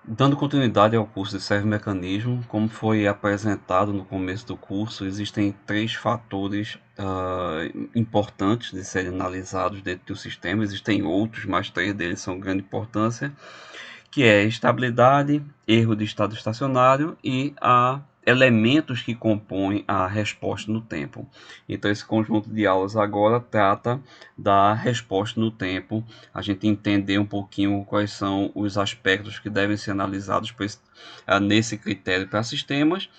Dando continuidade ao curso de servomecanismo, como foi apresentado no começo do curso, existem três fatores importantes de serem analisados dentro do sistema. Existem outros, mas três deles são de grande importância, que é estabilidade, erro de estado estacionário e elementos que compõem a resposta no tempo. Então, esse conjunto de aulas agora trata da resposta no tempo, a gente entender um pouquinho quais são os aspectos que devem ser analisados nesse critério para sistemas,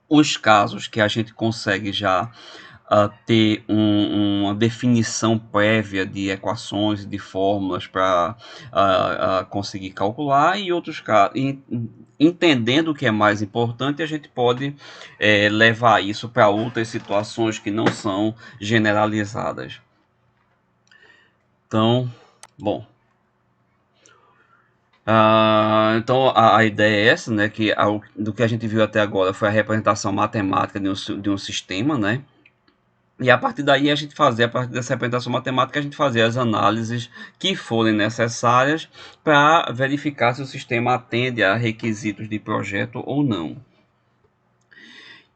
os casos que a gente consegue já ter uma definição prévia de equações e de fórmulas para conseguir calcular, e outros casos, entendendo o que é mais importante, a gente pode levar isso para outras situações que não são generalizadas. Então, bom, então a ideia é essa, né, que do que a gente viu até agora foi a representação matemática de um sistema, né? E a partir daí a partir dessa representação matemática, a gente fazia as análises que forem necessárias para verificar se o sistema atende a requisitos de projeto ou não.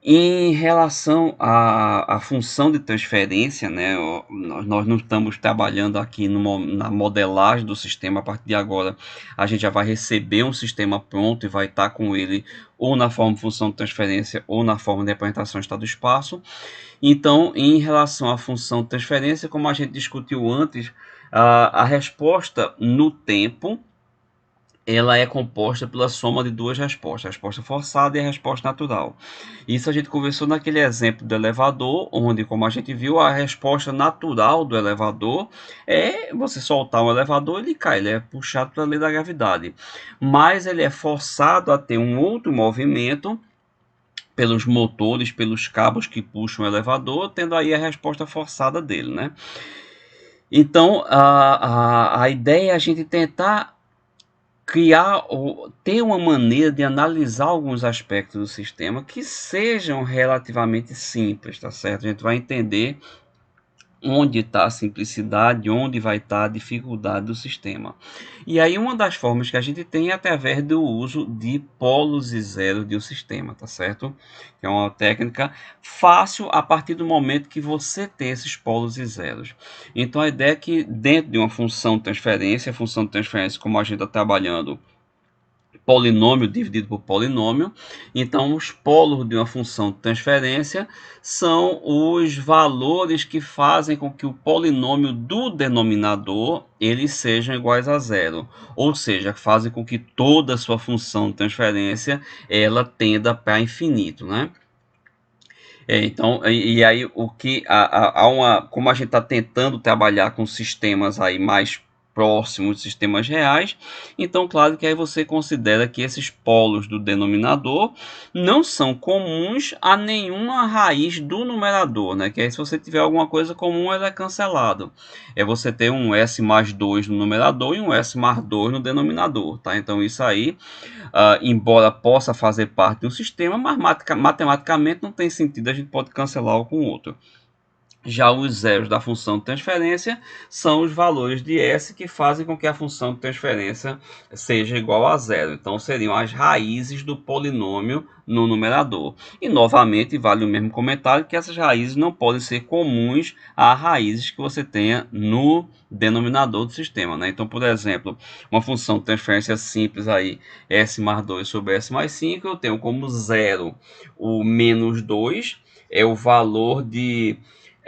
Em relação à função de transferência, né, nós não estamos trabalhando aqui na modelagem do sistema. A partir de agora, a gente já vai receber um sistema pronto e vai estar com ele ou na forma de função de transferência ou na forma de representação estado-espaço. Então, em relação à função de transferência, como a gente discutiu antes, a resposta no tempo ela é composta pela soma de duas respostas, a resposta forçada e a resposta natural. Isso a gente conversou naquele exemplo do elevador, onde, como a gente viu, a resposta natural do elevador é você soltar um elevador, ele cai, ele é puxado pela lei da gravidade. Mas ele é forçado a ter um outro movimento pelos motores, pelos cabos que puxam o elevador, tendo aí a resposta forçada dele, né? Então, a ideia é a gente tentar criar ou ter uma maneira de analisar alguns aspectos do sistema que sejam relativamente simples, tá certo? A gente vai entender onde está a simplicidade, onde vai estar a dificuldade do sistema. E aí uma das formas que a gente tem é através do uso de polos e zeros de um sistema, tá certo? É uma técnica fácil a partir do momento que você tem esses polos e zeros. Então a ideia é que dentro de uma função de transferência, a função de transferência como a gente está trabalhando polinômio dividido por polinômio. Então, os polos de uma função de transferência são os valores que fazem com que o polinômio do denominador eles sejam iguais a zero, ou seja, fazem com que toda a sua função de transferência ela tenda para infinito, né? Então, e aí o que como a gente está tentando trabalhar com sistemas aí mais próximos de sistemas reais, então claro que aí você considera que esses polos do denominador não são comuns a nenhuma raiz do numerador, né? Que aí se você tiver alguma coisa comum, ela é cancelado. É você ter um s mais 2 no numerador e um s mais 2 no denominador, tá? Então isso aí embora possa fazer parte de um sistema, mas matematicamente não tem sentido, a gente pode cancelar um com o outro. Já os zeros da função de transferência são os valores de S que fazem com que a função de transferência seja igual a zero. Então, seriam as raízes do polinômio no numerador. E, novamente, vale o mesmo comentário que essas raízes não podem ser comuns a raízes que você tenha no denominador do sistema, né? Então, por exemplo, uma função de transferência simples aí, S mais 2 sobre S mais 5, eu tenho como zero o menos 2, é o valor de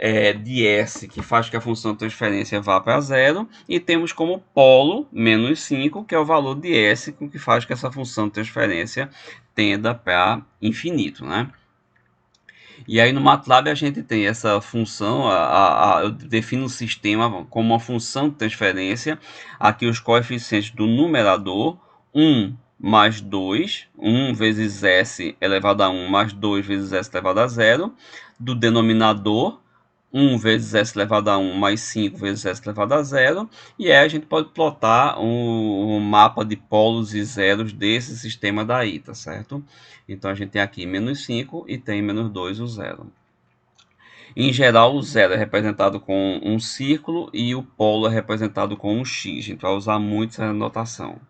S, que faz que a função de transferência vá para zero, e temos como polo menos 5, que é o valor de S, que faz que essa função de transferência tenda para infinito, né? E aí no MATLAB a gente tem essa função, eu defino o sistema como uma função de transferência, aqui os coeficientes do numerador, 1 mais 2, 1 vezes S elevado a 1 mais 2 vezes S elevado a zero, do denominador, 1 vezes S elevado a 1 mais 5 vezes S elevado a zero, e aí a gente pode plotar um mapa de polos e zeros desse sistema daí, tá certo? Então a gente tem aqui menos 5 e tem menos 2 o zero. Em geral, o zero é representado com um círculo e o polo é representado com um X. A gente vai usar muito essa notação.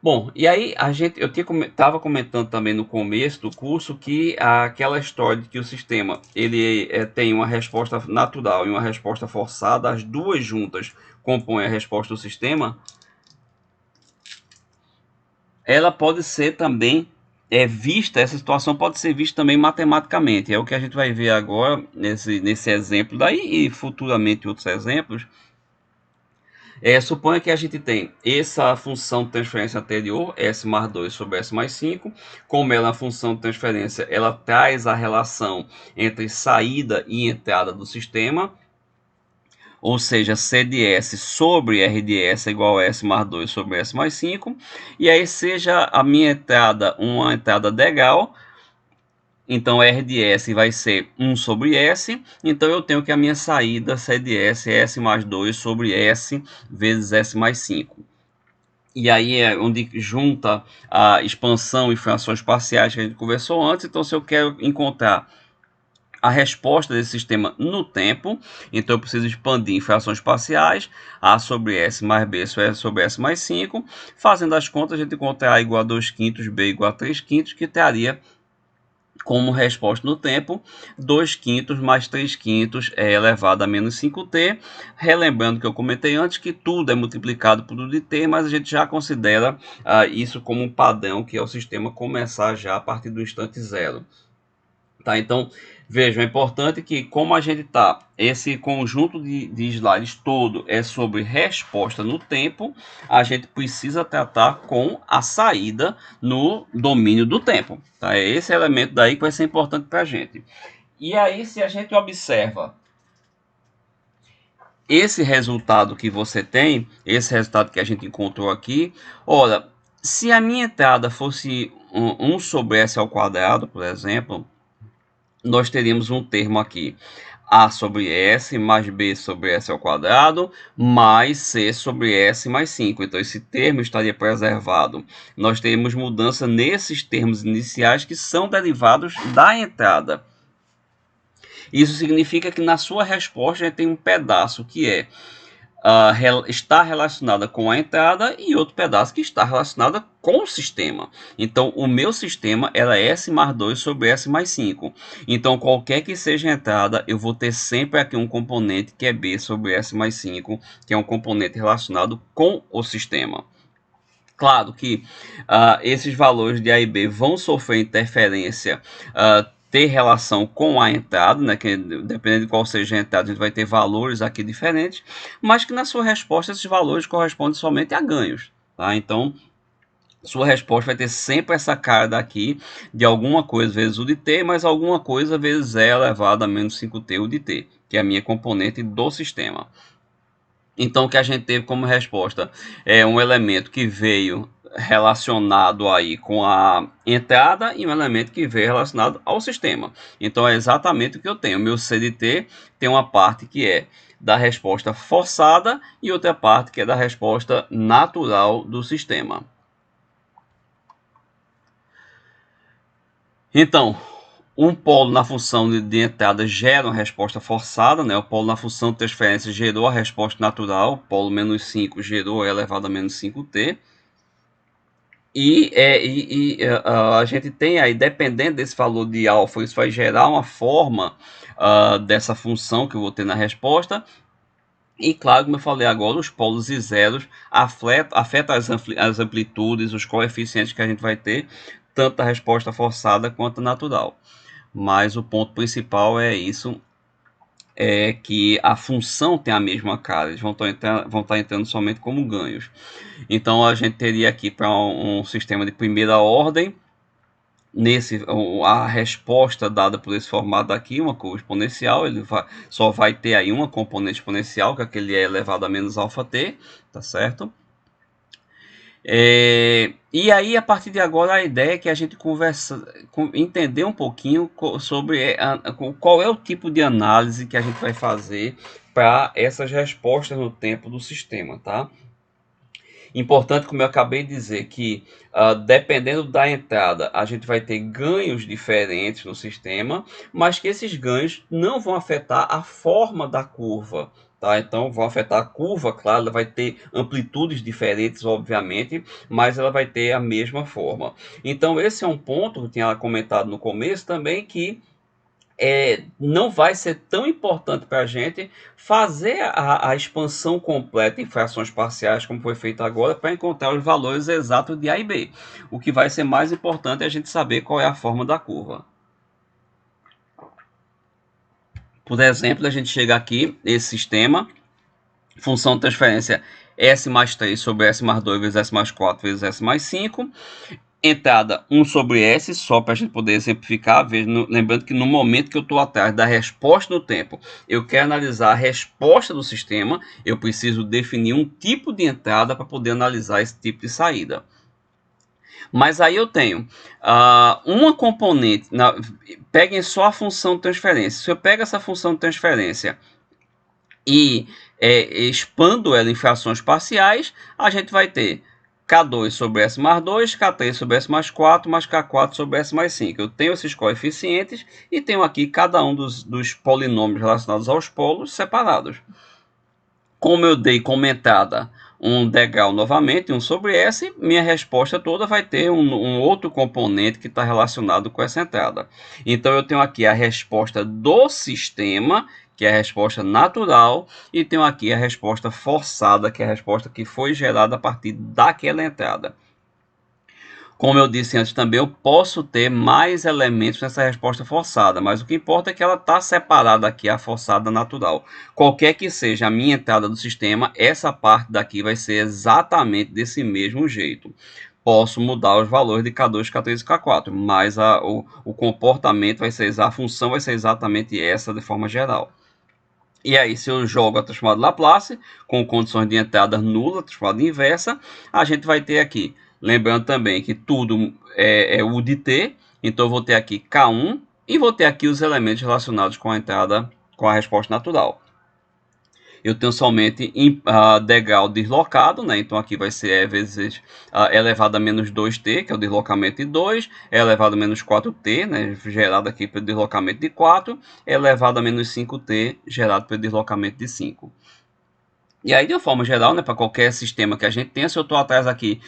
Bom, e aí eu estava comentando também no começo do curso que aquela história de que o sistema ele tem uma resposta natural e uma resposta forçada, as duas juntas compõem a resposta do sistema, ela pode ser também vista, essa situação pode ser vista também matematicamente. É o que a gente vai ver agora nesse exemplo daí e futuramente outros exemplos. Suponha que a gente tem essa função de transferência anterior, S mais 2 sobre S mais 5. Como ela é uma função de transferência, ela traz a relação entre saída e entrada do sistema, ou seja, C de S sobre R de S é igual a S mais 2 sobre S mais 5. E aí seja a minha entrada uma entrada legal, então R de S vai ser 1 sobre S, então eu tenho que a minha saída C de S é S mais 2 sobre S vezes S mais 5. E aí é onde junta a expansão e frações parciais que a gente conversou antes. Então, se eu quero encontrar a resposta desse sistema no tempo, então eu preciso expandir em frações parciais, A sobre S mais B sobre S mais 5. Fazendo as contas, a gente encontra A igual a 2 quintos, B igual a 3 quintos, que traria como resposta no tempo, 2 quintos mais 3 quintos é elevado a menos 5t. Relembrando que eu comentei antes que tudo é multiplicado por tudo de t, mas a gente já considera isso como um padrão, que é o sistema começar já a partir do instante zero. Tá? Então, vejam, é importante que, como a gente está, esse conjunto de slides todo é sobre resposta no tempo, a gente precisa tratar com a saída no domínio do tempo. Tá? É esse elemento daí que vai ser importante para a gente. E aí, se a gente observa esse resultado que você tem, esse resultado que a gente encontrou aqui, olha, se a minha entrada fosse 1 sobre S ao quadrado, por exemplo, nós teríamos um termo aqui, A sobre S mais B sobre S ao quadrado, mais C sobre S mais 5. Então, esse termo estaria preservado. Nós teríamos mudança nesses termos iniciais que são derivados da entrada. Isso significa que na sua resposta tem um pedaço que está relacionada com a entrada e outro pedaço que está relacionada com o sistema. Então, o meu sistema é S mais 2 sobre S mais 5. Então, qualquer que seja a entrada, eu vou ter sempre aqui um componente que é B sobre S mais 5, que é um componente relacionado com o sistema. Claro que esses valores de A e B vão sofrer interferência, ter relação com a entrada, né, que dependendo de qual seja a entrada, a gente vai ter valores aqui diferentes, mas que na sua resposta esses valores correspondem somente a ganhos. Tá? Então, sua resposta vai ter sempre essa cara daqui de alguma coisa vezes o de t, mais alguma coisa vezes e elevado a menos 5t o de t, que é a minha componente do sistema. Então, o que a gente teve como resposta é um elemento que veio relacionado aí com a entrada e um elemento que veio relacionado ao sistema. Então, é exatamente o que eu tenho. O meu CDT tem uma parte que é da resposta forçada e outra parte que é da resposta natural do sistema. Então, um polo na função de entrada gera uma resposta forçada, né? O polo na função de transferência gerou a resposta natural, o polo menos 5 gerou elevado a menos 5t. A gente tem aí, dependendo desse valor de alfa, isso vai gerar uma forma dessa função que eu vou ter na resposta. E claro, como eu falei agora, os polos e zeros afetam as amplitudes, os coeficientes que a gente vai ter, tanto a resposta forçada quanto a natural. Mas o ponto principal é isso, é que a função tem a mesma cara, eles vão estar entrando somente como ganhos. Então, a gente teria aqui para um sistema de primeira ordem, a resposta dada por esse formato aqui, uma curva exponencial, ele só vai ter aí uma componente exponencial, que é aquele é elevado a menos alfa t, tá certo? E aí, a partir de agora, a ideia é que a gente entender um pouquinho sobre qual é o tipo de análise que a gente vai fazer para essas respostas no tempo do sistema, tá? Importante, como eu acabei de dizer, que dependendo da entrada, a gente vai ter ganhos diferentes no sistema, mas que esses ganhos não vão afetar a forma da curva. tá? Então, vão afetar a curva, claro, ela vai ter amplitudes diferentes, obviamente, mas ela vai ter a mesma forma. Então, esse é um ponto que eu tinha comentado no começo também, que não vai ser tão importante para a gente fazer a expansão completa em frações parciais, como foi feito agora, para encontrar os valores exatos de A e B. O que vai ser mais importante é a gente saber qual é a forma da curva. Por exemplo, a gente chega aqui, esse sistema, função de transferência S mais 3 sobre S mais 2 vezes S mais 4 vezes S mais 5. Entrada 1 sobre S, só para a gente poder exemplificar. Lembrando que no momento que eu estou atrás da resposta no tempo, eu quero analisar a resposta do sistema, eu preciso definir um tipo de entrada para poder analisar esse tipo de saída. Mas aí eu tenho uma componente, peguem só a função de transferência. Se eu pego essa função de transferência e expando ela em frações parciais, a gente vai ter K2 sobre S mais 2, K3 sobre S mais 4, mais K4 sobre S mais 5. Eu tenho esses coeficientes e tenho aqui cada um dos polinômios relacionados aos polos separados. Como eu dei como entrada um degrau novamente, 1 sobre S, minha resposta toda vai ter um outro componente que está relacionado com essa entrada. Então, eu tenho aqui a resposta do sistema, que é a resposta natural, e tenho aqui a resposta forçada, que é a resposta que foi gerada a partir daquela entrada. Como eu disse antes também, eu posso ter mais elementos nessa resposta forçada, mas o que importa é que ela está separada aqui, a forçada natural. Qualquer que seja a minha entrada do sistema, essa parte daqui vai ser exatamente desse mesmo jeito. Posso mudar os valores de K2, K3 e K4, mas o comportamento vai ser, a função vai ser exatamente essa de forma geral. E aí, se eu jogo a transformada Laplace, com condições de entrada nula, transformada inversa, a gente vai ter aqui, lembrando também que tudo é U de T, então eu vou ter aqui K1 e vou ter aqui os elementos relacionados com a entrada, com a resposta natural. Eu tenho somente degrau deslocado, né? Então aqui vai ser E vezes elevado a menos 2t, que é o deslocamento de 2, é elevado a menos 4t, né? Gerado aqui pelo deslocamento de 4, é elevado a menos 5t, gerado pelo deslocamento de 5. E aí, de uma forma geral, né, para qualquer sistema que a gente tenha, se eu estou atrás aqui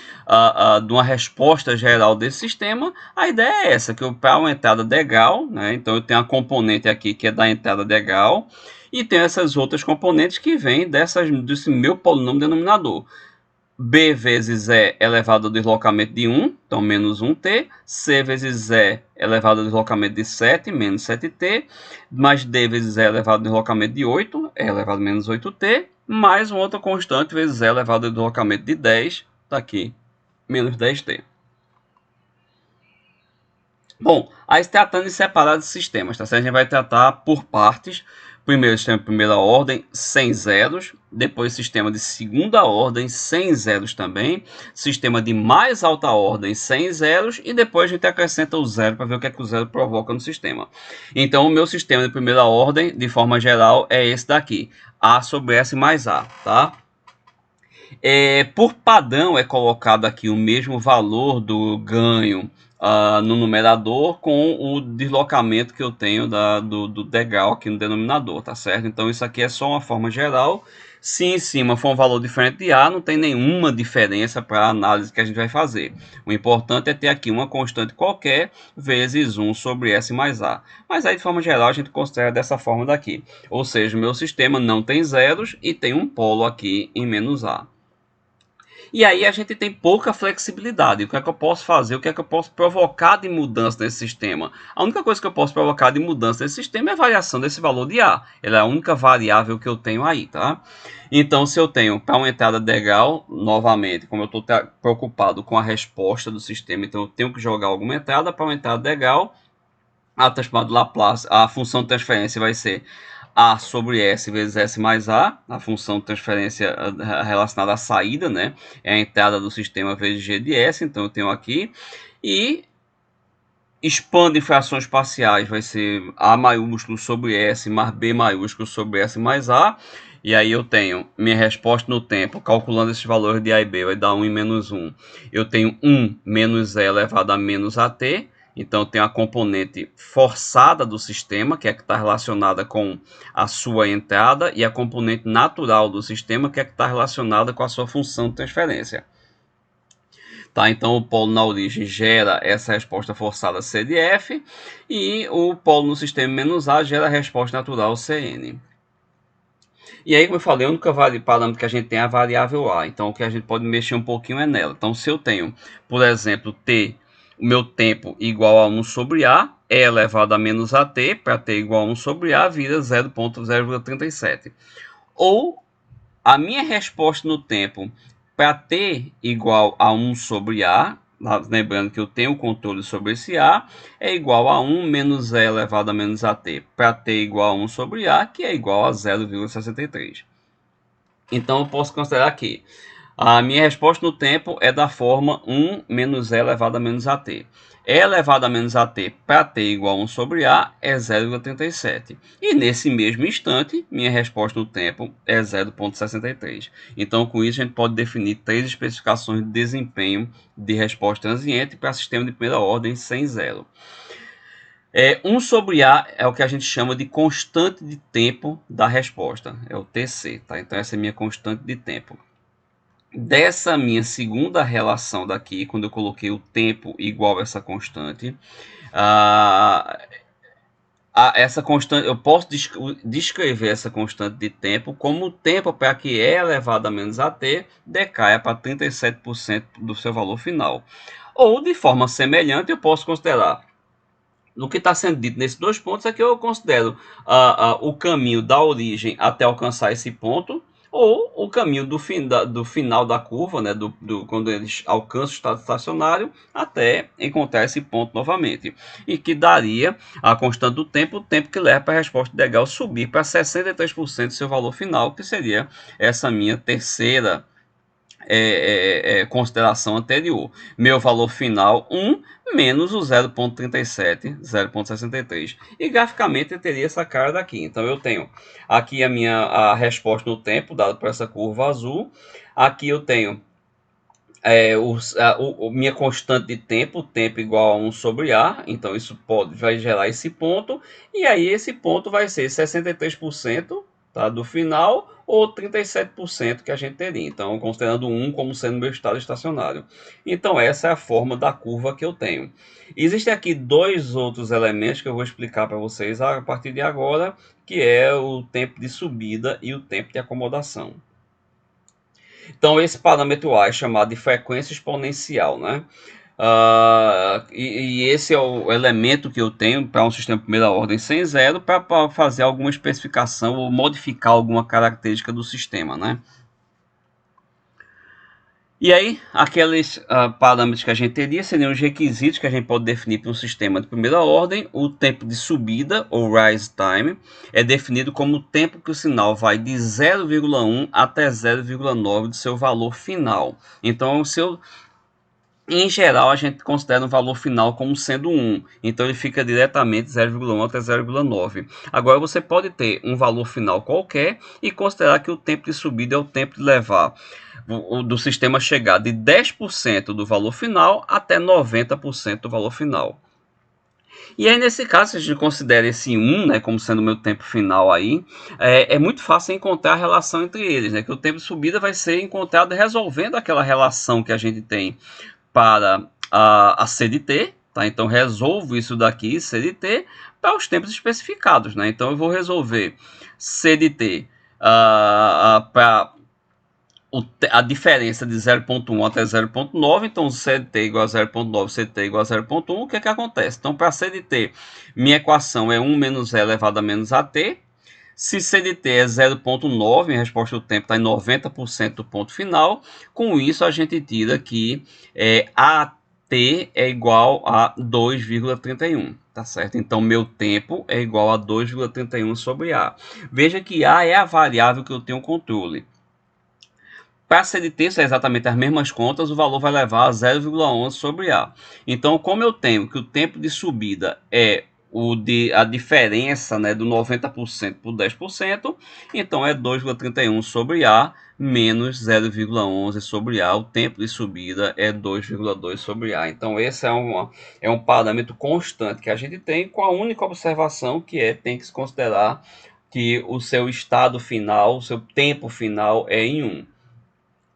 de uma resposta geral desse sistema, a ideia é essa, que para uma entrada degrau, né, então eu tenho a componente aqui que é da entrada degrau, e tem essas outras componentes que vêm desse meu polinômio denominador. B vezes E elevado ao deslocamento de 1, então menos 1t. C vezes E elevado ao deslocamento de 7, menos 7t. Mais D vezes E elevado ao deslocamento de 8, E elevado a menos 8t. Mais uma outra constante vezes E elevado ao deslocamento de 10, está aqui, menos 10t. Bom, aí se tratando de separar de sistemas, tá? A gente vai tratar por partes. Primeiro, sistema de primeira ordem, sem zeros. Depois, sistema de segunda ordem, sem zeros também. Sistema de mais alta ordem, sem zeros. E depois a gente acrescenta o zero para ver o que é que o zero provoca no sistema. Então, o meu sistema de primeira ordem, de forma geral, é esse daqui. A sobre S mais A, tá? Por padrão, é colocado aqui o mesmo valor do ganho no numerador com o deslocamento que eu tenho do degrau aqui no denominador, tá certo? Então, isso aqui é só uma forma geral. Se em cima for um valor diferente de A, não tem nenhuma diferença para a análise que a gente vai fazer. O importante é ter aqui uma constante qualquer vezes 1 sobre S mais A. Mas aí, de forma geral, a gente considera dessa forma daqui. Ou seja, o meu sistema não tem zeros e tem um polo aqui em menos A. E aí a gente tem pouca flexibilidade. O que é que eu posso fazer? O que é que eu posso provocar de mudança nesse sistema? A única coisa que eu posso provocar de mudança nesse sistema é a variação desse valor de A. Ela é a única variável que eu tenho aí, tá? Então, se eu tenho para uma entrada degrau, novamente, como eu estou preocupado com a resposta do sistema, então eu tenho que jogar alguma entrada para uma entrada degrau, a transformada de Laplace, a função de transferência vai ser A sobre S vezes S mais A, a função de transferência relacionada à saída, né? É a entrada do sistema vezes G de S, então eu tenho aqui. E expande em frações parciais, vai ser A maiúsculo sobre S mais B maiúsculo sobre S mais A. E aí eu tenho minha resposta no tempo, calculando esses valores de A e B, vai dar 1 e menos 1. Eu tenho 1 menos E elevado a menos AT. Então, tem a componente forçada do sistema, que é que está relacionada com a sua entrada, e a componente natural do sistema, que é que está relacionada com a sua função de transferência. Tá, então, o polo na origem gera essa resposta forçada C de F, e o polo no sistema menos A gera a resposta natural CN. E aí, como eu falei, o único parâmetro que a gente tem é a variável A. Então, o que a gente pode mexer um pouquinho é nela. Então, se eu tenho, por exemplo, o meu tempo igual a 1 sobre A, E elevado a menos AT, para T igual a 1 sobre A, vira 0,037. Ou a minha resposta no tempo para T igual a 1 sobre A, lembrando que eu tenho controle sobre esse A, é igual a 1 menos E elevado a menos AT para T igual a 1 sobre A, que é igual a 0,63. Então, eu posso considerar que a minha resposta no tempo é da forma 1 menos E elevado a menos AT. E elevado a menos AT para T igual a 1 sobre A é 0,37. E nesse mesmo instante, minha resposta no tempo é 0,63. Então, com isso, a gente pode definir 3 especificações de desempenho de resposta transiente para sistema de primeira ordem sem zero. 1 sobre A é o que a gente chama de constante de tempo da resposta, é o TC, tá? Então essa é a minha constante de tempo. Dessa minha segunda relação daqui, quando eu coloquei o tempo igual a essa constante, essa constante, eu posso descrever essa constante de tempo como o tempo para que E elevado a menos AT decaia para 37% do seu valor final. Ou, de forma semelhante, eu posso considerar no que está sendo dito nesses 2 pontos é que eu considero o caminho da origem até alcançar esse ponto, ou o caminho do final da curva, né, quando eles alcançam o estado estacionário, até encontrar esse ponto novamente. E que daria a constante do tempo, o tempo que leva para a resposta ideal subir para 63% do seu valor final, que seria essa minha terceira consideração anterior. Meu valor final 1 menos o 0,37, 0,63. E graficamente eu teria essa cara daqui. Então eu tenho aqui a resposta no tempo, dada por essa curva azul. Aqui eu tenho minha constante de tempo, tempo igual a 1 sobre A, então isso vai gerar esse ponto, e aí esse ponto vai ser 63%, tá, do final, ou 37% que a gente teria, então considerando 1 como sendo meu estado estacionário. Então essa é a forma da curva que eu tenho. Existem aqui 2 outros elementos que eu vou explicar para vocês a partir de agora, que é o tempo de subida e o tempo de acomodação. Então, esse parâmetro A é chamado de frequência exponencial, né? E esse é o elemento que eu tenho para um sistema de primeira ordem sem zero para fazer alguma especificação ou modificar alguma característica do sistema, né? E aí, aqueles parâmetros que a gente teria seriam os requisitos que a gente pode definir para um sistema de primeira ordem. O tempo de subida, ou rise time, é definido como o tempo que o sinal vai de 0,1 até 0,9 do seu valor final. Então, em geral, a gente considera o valor final como sendo 1. Então, ele fica diretamente 0,1 até 0,9. Agora, você pode ter um valor final qualquer e considerar que o tempo de subida é o tempo de levar do sistema chegar de 10% do valor final até 90% do valor final. E aí, nesse caso, se a gente considera esse 1, né, como sendo o meu tempo final aí, é muito fácil encontrar a relação entre eles, né, que o tempo de subida vai ser encontrado resolvendo aquela relação que a gente tem para a CDT, tá? Então, resolvo isso daqui, CDT, para os tempos especificados, né? Então, eu vou resolver CDT para a diferença de 0,1 até 0,9, então CDT igual a 0,9, CDT igual a 0,1, o que é que acontece? Então, para CDT, minha equação é 1 menos E elevado a menos AT. Se CDT é 0,9, minha resposta do tempo está em 90% do ponto final. Com isso, a gente tira que AT é igual a 2,31. Tá certo? Então, meu tempo é igual a 2,31 sobre A. Veja que A é a variável que eu tenho controle. Para CDT, se é exatamente as mesmas contas, o valor vai levar a 0,11 sobre A. Então, como eu tenho que o tempo de subida é a diferença, né, do 90% por 10%, então é 2,31 sobre A menos 0,11 sobre A. O tempo de subida é 2,2 sobre A. Então esse é um parâmetro constante que a gente tem, com a única observação que tem que se considerar que o seu estado final, o seu tempo final é em 1.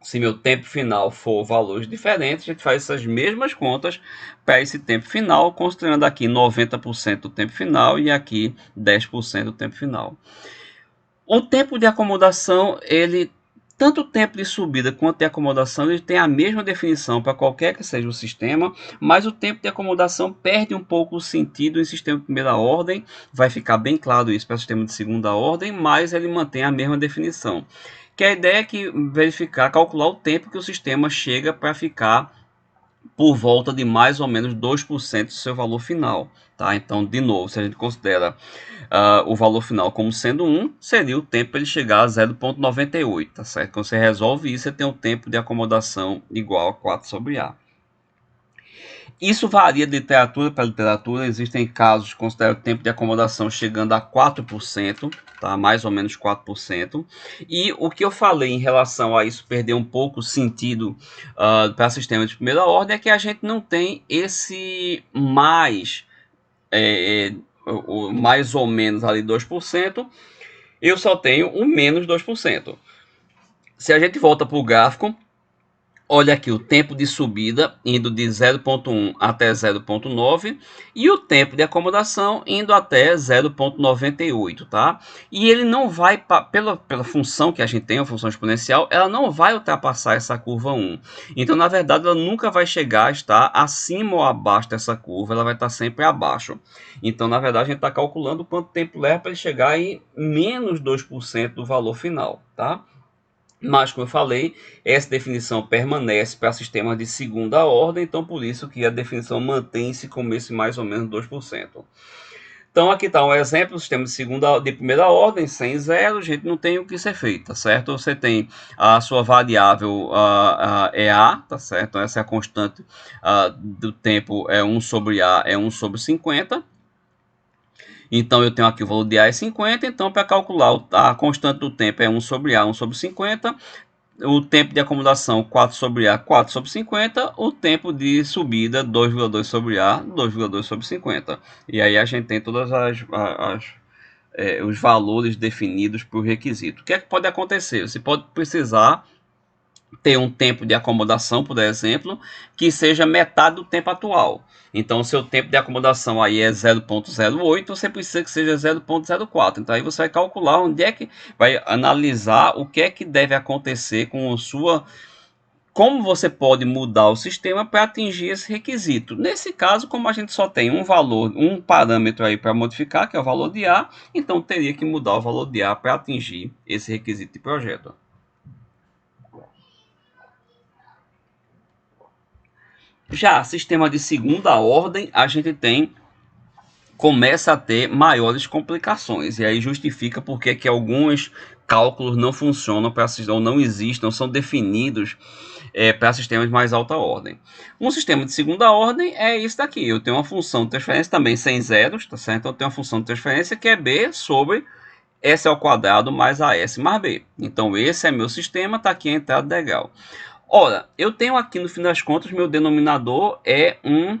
Se meu tempo final for valores diferentes, a gente faz essas mesmas contas para esse tempo final, considerando aqui 90% do tempo final e aqui 10% do tempo final. O tempo de acomodação, tanto o tempo de subida quanto de acomodação, ele tem a mesma definição para qualquer que seja o sistema, mas o tempo de acomodação perde um pouco o sentido em sistema de primeira ordem, vai ficar bem claro isso para o sistema de segunda ordem, mas ele mantém a mesma definição. Que a ideia é calcular o tempo que o sistema chega para ficar por volta de mais ou menos 2% do seu valor final. Tá? Então, de novo, se a gente considera o valor final como sendo 1, seria o tempo para ele chegar a 0,98. Tá certo? Quando você resolve isso, você tem um tempo de acomodação igual a 4 sobre A. Isso varia de literatura para literatura. Existem casos que consideram o tempo de acomodação chegando a 4%, tá? Mais ou menos 4%. E o que eu falei em relação a isso perder um pouco o sentido para sistemas de primeira ordem é que a gente não tem esse mais ou menos ali 2%. Eu só tenho o menos 2%. Se a gente volta para o gráfico, olha aqui o tempo de subida indo de 0,1 até 0,9 e o tempo de acomodação indo até 0,98, tá? E ele não vai, pela função que a gente tem, a função exponencial, ela não vai ultrapassar essa curva 1. Então, na verdade, ela nunca vai chegar a estar acima ou abaixo dessa curva, ela vai estar sempre abaixo. Então, na verdade, a gente está calculando quanto tempo leva para ele chegar em menos 2% do valor final, tá? Mas, como eu falei, essa definição permanece para sistemas de segunda ordem, então por isso que a definição mantém-se como esse mais ou menos 2%. Então aqui está um exemplo, sistema de primeira ordem, sem zero, a gente não tem o que ser feito, tá certo? Você tem a sua variável é A, tá certo? Então essa é a constante do tempo, é 1 sobre A, é 1 sobre 50. Então, eu tenho aqui o valor de A é 50, então para calcular a constante do tempo é 1 sobre A, 1 sobre 50, o tempo de acomodação 4 sobre A, 4 sobre 50, o tempo de subida 2,2 sobre A, 2,2 sobre 50. E aí a gente tem todas os valores definidos por requisito. O que é que pode acontecer? Você pode precisar ter um tempo de acomodação, por exemplo, que seja metade do tempo atual. Então, o seu tempo de acomodação aí é 0,08, você precisa que seja 0,04. Então, aí você vai calcular onde é que vai analisar o que é que deve acontecer com a sua. Como você pode mudar o sistema para atingir esse requisito. Nesse caso, como a gente só tem um valor, um parâmetro aí para modificar, que é o valor de A, então teria que mudar o valor de A para atingir esse requisito de projeto. Já sistema de segunda ordem, a gente começa a ter maiores complicações, e aí justifica porque que alguns cálculos não funcionam ou não existem, não são definidos para sistemas de mais alta ordem. Um sistema de segunda ordem é isso daqui, eu tenho uma função de transferência também sem zeros, tá certo? Eu tenho uma função de transferência que é B sobre S ao quadrado mais AS mais B. Então esse é meu sistema, está aqui a entrada legal. Ora, eu tenho aqui no fim das contas, meu denominador é um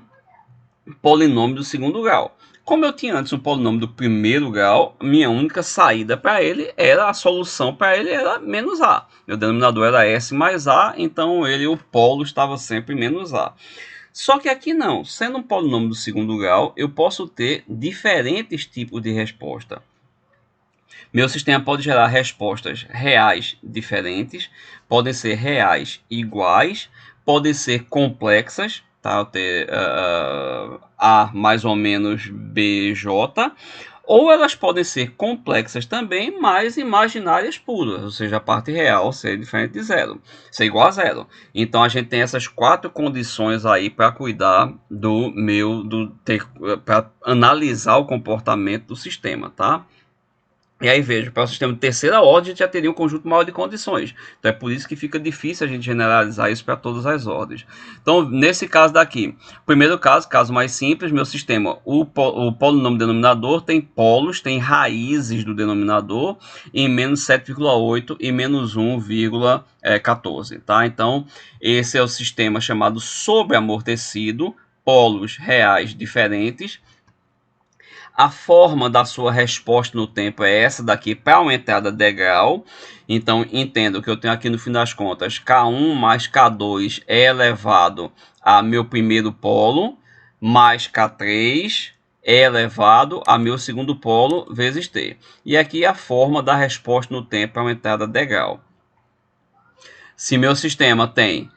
polinômio do segundo grau. Como eu tinha antes um polinômio do primeiro grau, minha única saída para ele era, a solução para ele era menos A. Meu denominador era S mais A, então o polo estava sempre menos A. Só que aqui não, sendo um polinômio do segundo grau, eu posso ter diferentes tipos de resposta. Meu sistema pode gerar respostas reais diferentes, podem ser reais iguais, podem ser complexas, tá? Eu ter A mais ou menos BJ, ou elas podem ser complexas também, mas imaginárias puras, ou seja, a parte real ser diferente de zero, ser igual a zero. Então a gente tem essas 4 condições aí para cuidar para analisar o comportamento do sistema, tá? E aí veja, para o sistema de terceira ordem, a gente já teria um conjunto maior de condições. Então é por isso que fica difícil a gente generalizar isso para todas as ordens. Então, nesse caso daqui, primeiro caso mais simples, meu sistema, o polinômio denominador tem polos, tem raízes do denominador em menos 7,8 e menos 1,14. Tá? Então, esse é o sistema chamado sobreamortecido, polos reais diferentes. A forma da sua resposta no tempo é essa daqui para uma entrada degrau. Então, entendo que eu tenho aqui no fim das contas K1 mais K2 é elevado a meu primeiro polo, mais K3 é elevado a meu segundo polo vezes T. E aqui a forma da resposta no tempo para uma entrada degrau. Se meu sistema tem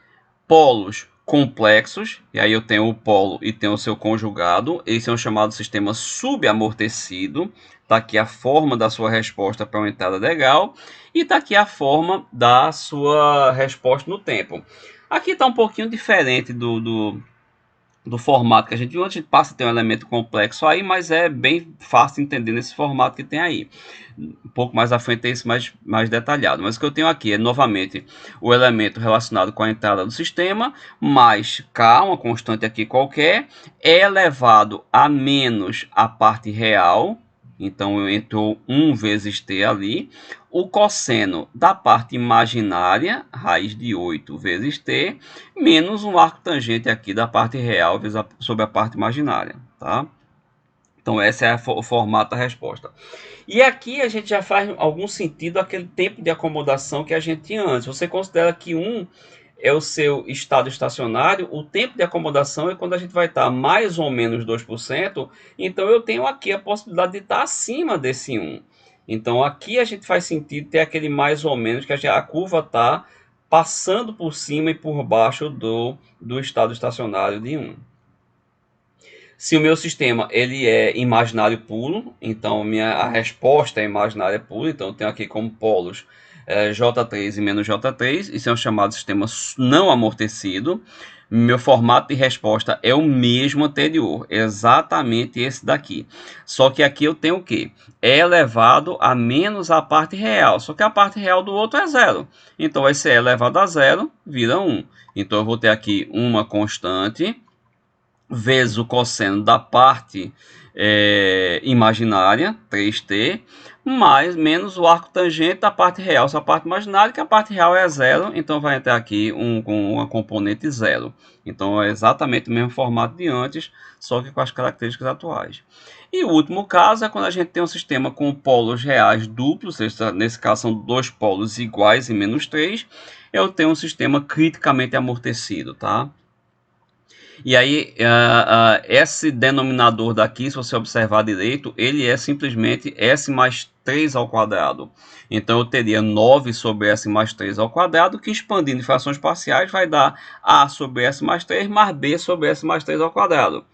polos complexos, e aí eu tenho o polo e tenho o seu conjugado, esse é o chamado sistema subamortecido. Está aqui a forma da sua resposta para uma entrada degrau, e está aqui a forma da sua resposta no tempo. Aqui está um pouquinho diferente do formato que a gente viu. A gente passa a ter um elemento complexo aí, mas é bem fácil de entender nesse formato que tem aí. Um pouco mais à frente tem isso mais detalhado. Mas o que eu tenho aqui é, novamente, o elemento relacionado com a entrada do sistema, mais K, uma constante aqui qualquer, é elevado a menos a parte real. Então, entrou 1 vezes t ali. O cosseno da parte imaginária, raiz de 8 vezes t, menos um arco tangente aqui da parte real sobre a parte imaginária. Tá? Então, esse é o formato da resposta. E aqui a gente já faz algum sentido aquele tempo de acomodação que a gente tinha antes. Você considera que 1 é o seu estado estacionário, o tempo de acomodação é quando a gente vai estar mais ou menos 2%, então eu tenho aqui a possibilidade de estar acima desse 1. Então aqui a gente faz sentido ter aquele mais ou menos, que a curva está passando por cima e por baixo do estado estacionário de 1. Se o meu sistema ele é imaginário puro, então a resposta é imaginária pura, então eu tenho aqui como polos J3 e menos J3, isso é um chamado sistema não amortecido. Meu formato de resposta é o mesmo anterior, exatamente esse daqui. Só que aqui eu tenho o quê? É elevado a menos a parte real, só que a parte real do outro é zero. Então vai ser elevado a zero, vira 1. Então eu vou ter aqui uma constante vezes o cosseno da parte imaginária, 3t, mais menos o arco tangente da parte real, essa parte imaginária, que a parte real é zero, então vai entrar aqui com uma componente zero. Então é exatamente o mesmo formato de antes, só que com as características atuais. E o último caso é quando a gente tem um sistema com polos reais duplos, nesse caso são dois polos iguais em menos 3, eu tenho um sistema criticamente amortecido, tá? E aí, esse denominador daqui, se você observar direito, ele é simplesmente S mais 3 ao quadrado. Então, eu teria 9 sobre S mais 3 ao quadrado, que expandindo em frações parciais vai dar A sobre S mais 3 mais B sobre S mais 3 ao quadrado.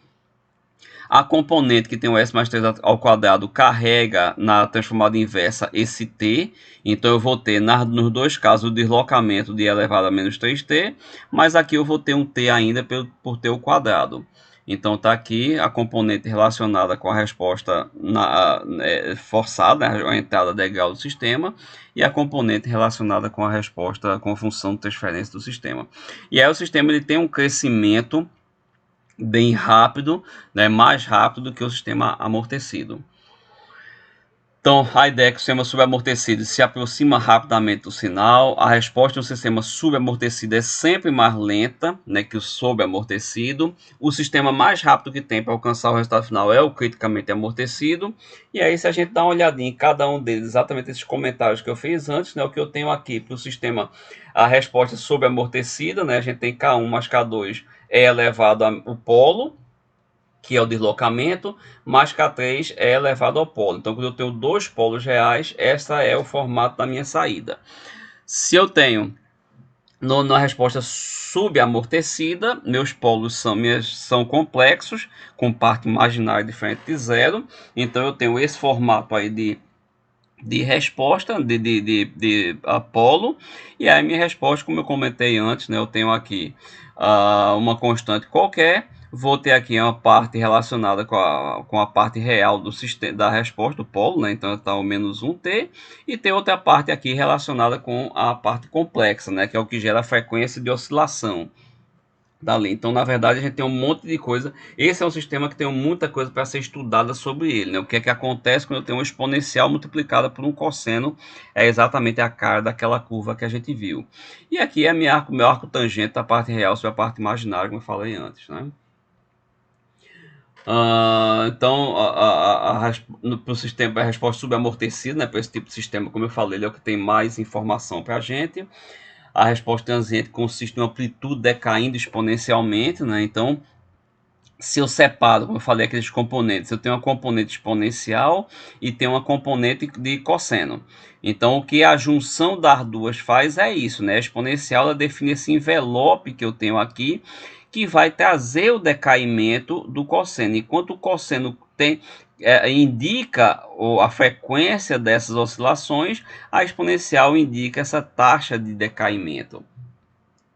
A componente que tem o S mais 3 ao quadrado carrega na transformada inversa esse t. Então eu vou ter nos dois casos o deslocamento de elevado a menos 3t. Mas aqui eu vou ter um t ainda por t ao quadrado. Então está aqui a componente relacionada com a resposta forçada, a entrada degrau do sistema, e a componente relacionada com a resposta com a função de transferência do sistema. E aí o sistema ele tem um crescimento bem rápido, né, mais rápido do que o sistema amortecido. Então, a ideia é que o sistema subamortecido se aproxima rapidamente do sinal. A resposta do sistema subamortecido é sempre mais lenta, né, que o sobreamortecido. O sistema mais rápido que tem para alcançar o resultado final é o criticamente amortecido. E aí, se a gente dá uma olhadinha em cada um deles, exatamente esses comentários que eu fiz antes, né, o que eu tenho aqui para o sistema, a resposta sobreamortecida, né, a gente tem K1 mais K2 é elevado ao polo, que é o deslocamento, mais K3 é elevado ao polo. Então, quando eu tenho dois polos reais, esse é o formato da minha saída. Se eu tenho na resposta subamortecida, meus polos são complexos, com parte imaginária diferente de zero. Então, eu tenho esse formato aí de resposta, de polo. E aí, minha resposta, como eu comentei antes, né, eu tenho aqui uma constante qualquer, Vou ter aqui uma parte relacionada com a parte real do sistema, da resposta do polo, né? Então está o menos 1t, e tem outra parte aqui relacionada com a parte complexa, né? Que é o que gera a frequência de oscilação dali. Então, na verdade, a gente tem um monte de coisa. Esse é um sistema que tem muita coisa para ser estudada sobre ele, né? O que é que acontece quando eu tenho uma exponencial multiplicada por um cosseno, é exatamente a cara daquela curva que a gente viu. E aqui é meu arco tangente da parte real sobre a parte imaginária, como eu falei antes, né? Então, para o sistema, a resposta subamortecida, né, para esse tipo de sistema, como eu falei, ele é o que tem mais informação para a gente. A resposta transiente consiste em uma amplitude decaindo exponencialmente, né? Então, se eu separo, como eu falei, aqueles componentes, eu tenho uma componente exponencial e tenho uma componente de cosseno. Então, o que a junção das duas faz é isso, né? A exponencial ela define esse envelope que eu tenho aqui, que vai trazer o decaimento do cosseno. Enquanto o cosseno indica a frequência dessas oscilações, a exponencial indica essa taxa de decaimento.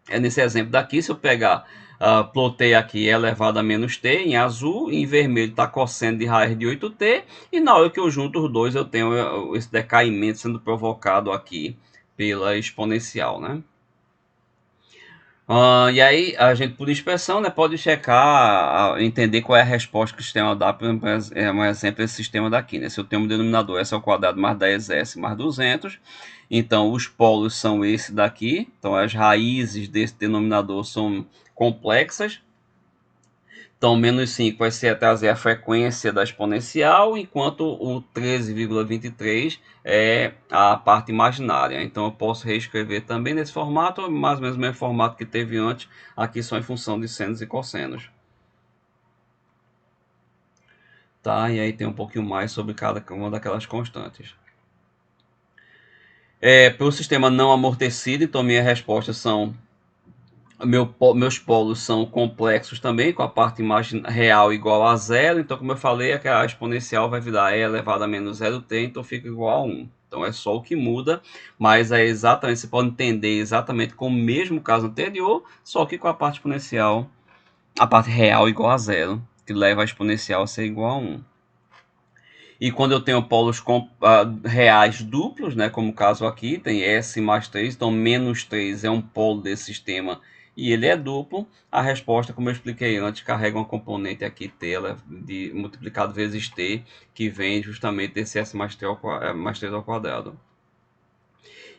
Nesse exemplo daqui, se eu pegar, plotei aqui elevado a menos t em azul, e em vermelho está cosseno de raiz de 8t, e na hora que eu junto os dois, eu tenho esse decaimento sendo provocado aqui pela exponencial, né? E aí, a gente, por inspeção, né, pode checar, entender qual é a resposta que o sistema dá. Por exemplo, um exemplo esse sistema daqui, né? Se eu tenho um denominador s ao quadrado mais 10s mais 200, então os polos são esse daqui. Então, as raízes desse denominador são complexas. Então, menos 5 vai ser trazer a frequência da exponencial, enquanto o 13,23 é a parte imaginária. Então, eu posso reescrever também nesse formato, mais ou menos o mesmo formato que teve antes, aqui só em função de senos e cossenos. Tá? E aí tem um pouquinho mais sobre cada uma daquelas constantes. Para o sistema não amortecido, então minhas respostas são meus polos são complexos também, com a parte real igual a zero. Então, como eu falei, é que a exponencial vai virar e elevado a menos 0t, então fica igual a 1. Então, é só o que muda, mas é exatamente, você pode entender exatamente como o mesmo caso anterior, só que com a parte exponencial, a parte real igual a zero, que leva a exponencial a ser igual a 1. E quando eu tenho polos reais duplos, né, como o caso aqui, tem S mais 3, então menos 3 é um polo desse sistema e ele é duplo, a resposta, como eu expliquei antes, carrega uma componente aqui t de multiplicado vezes t, que vem justamente desse S mais 3 ao quadrado.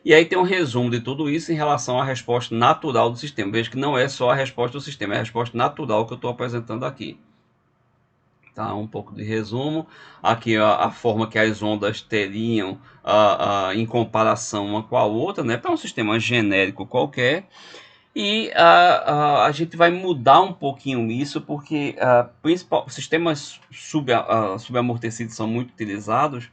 E aí tem um resumo de tudo isso em relação à resposta natural do sistema. Veja que não é só a resposta do sistema, é a resposta natural que eu estou apresentando aqui. Tá, um pouco de resumo. Aqui a forma que as ondas teriam em comparação uma com a outra, né, para um sistema genérico qualquer. E a gente vai mudar um pouquinho isso, porque sistemas subamortecidos são muito utilizados,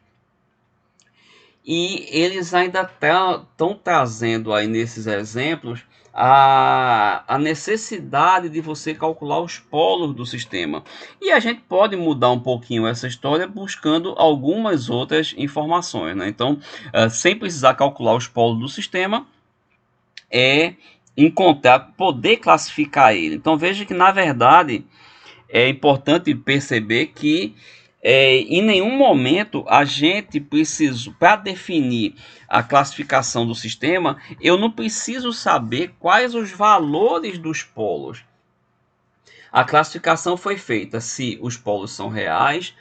e eles ainda estão trazendo aí nesses exemplos a necessidade de você calcular os polos do sistema. E a gente pode mudar um pouquinho essa história buscando algumas outras informações, né? Então, sem precisar calcular os polos do sistema, é encontrar, poder classificar ele. Então, veja que, na verdade, é importante perceber que em nenhum momento a gente precisa, para definir a classificação do sistema, eu não preciso saber quais os valores dos polos. A classificação foi feita se os polos são reais,